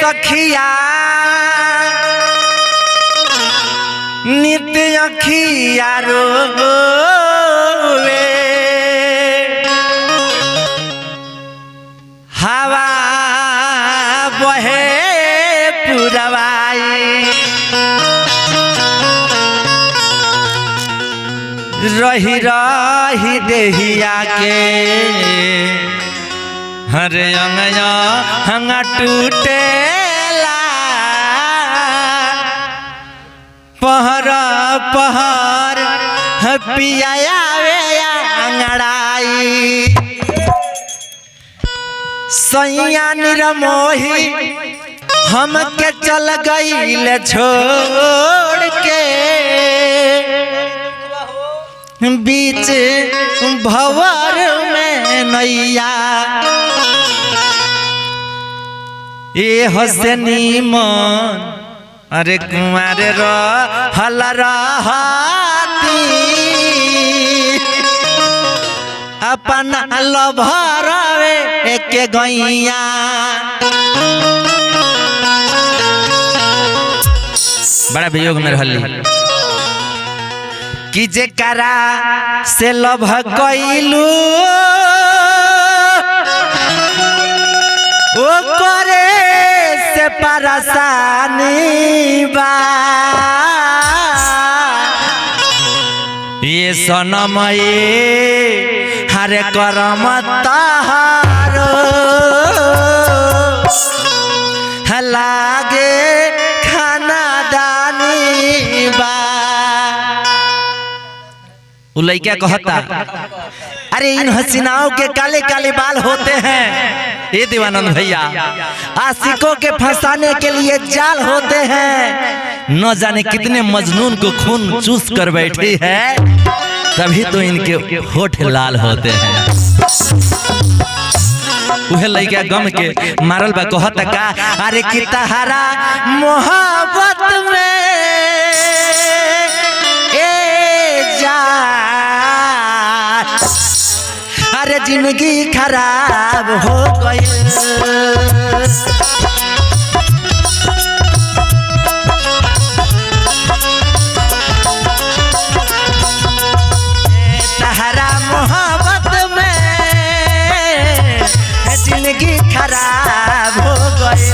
सखिया नित्य अखिया रोवे हवा बहे पुरवाई रही रही देहिया के हरे अंगया हंगा टूटेला पहर पहर पिया अंगड़ाई सैया निरमोही हम के चल गईल छोड़ के बीच भंवर में नैया ये हसनी मन अरे कुमार रहल रहती अपना लभरवे एक गैया बड़ा वियोग में रहली कि जेकरा से लभ कइलू ओ करे से परेशानी बा ये सनम ये हरे करम तहारो लागे खाना दानी बा वो लड़का कहता अरे इन हसीनाओं के काले काले बाल होते हैं ये देवानंद भैया आशिकों के फंसाने के लिए जाल होते हैं न जाने कितने मजनून को खून चूस कर बैठी है तभी तो इनके होठ लाल होते हैं वह लड़का गम के मारल बा कहता का अरे कि तहारा मोहब्बत में अरे जिंदगी खराब हो गई तहरा मोहब्बत में जिंदगी खराब हो गई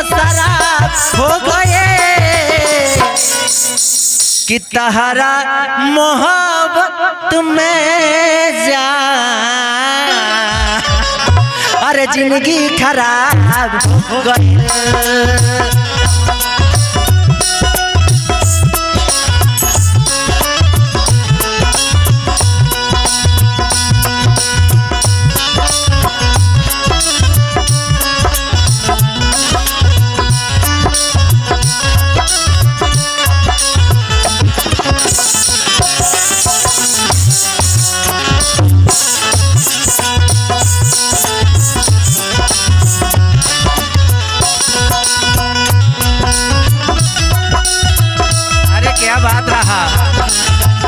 हो गए कि तहरा मोहब्बत में जा अरे जिंदगी खराब हो गई बात रहा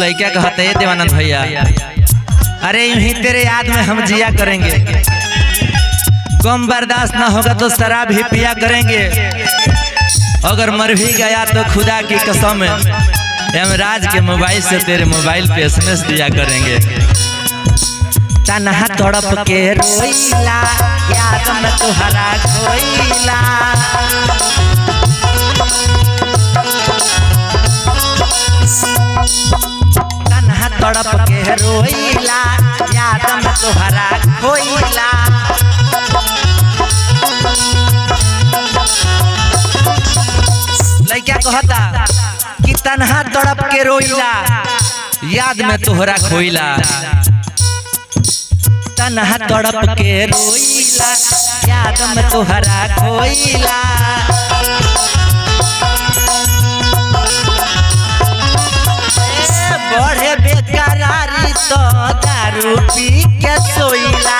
लड़का कहते हैं देवानंद भैया अरे यूं तेरे याद में हम जिया करेंगे गम बर्दाश्त ना होगा तो शराब ही पिया करेंगे अगर मर भी गया तो खुदा की कसम यमराज के मोबाइल से तेरे मोबाइल पे एसएमएस दिया करेंगे तन्हा तड़प के रोइला याद में तुहरा खोइला तन्हा तड़प के रोइला याद में तुहरा खोइला लड़का कहता कि तन्हा तड़प के रोइला याद में तोहरा खोइला तन्हा तड़प के रोइला याद में तोहरा खोइला बढ़े बेकरारी तो दारू पी के सोइला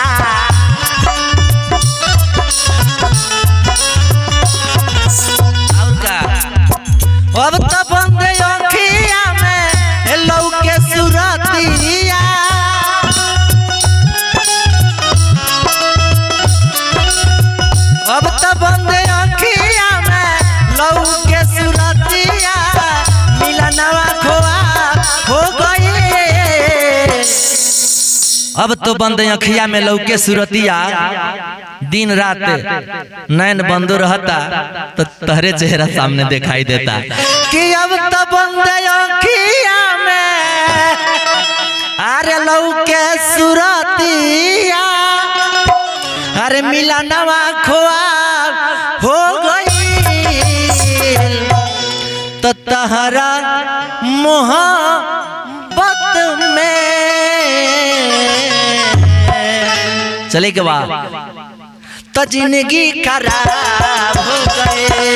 और का अब तो बंद अखिया में लौके सुरतिया अब तो बंद अखिया में लौके सुरतिया मिलनवा खोआ हो गई अब तो बंद अखिया में लौके सुरतिया दिन रात नैन बंदो रहता तो तहरे चेहरा सामने दिखाई देता कि अब तो बंद अखिया में अरे लौके सुरतिया अरे मिलनवा खोआ हो गई तो तहरा मोहब्बत में चले के बाद तो जिंदगी खराब हो गए।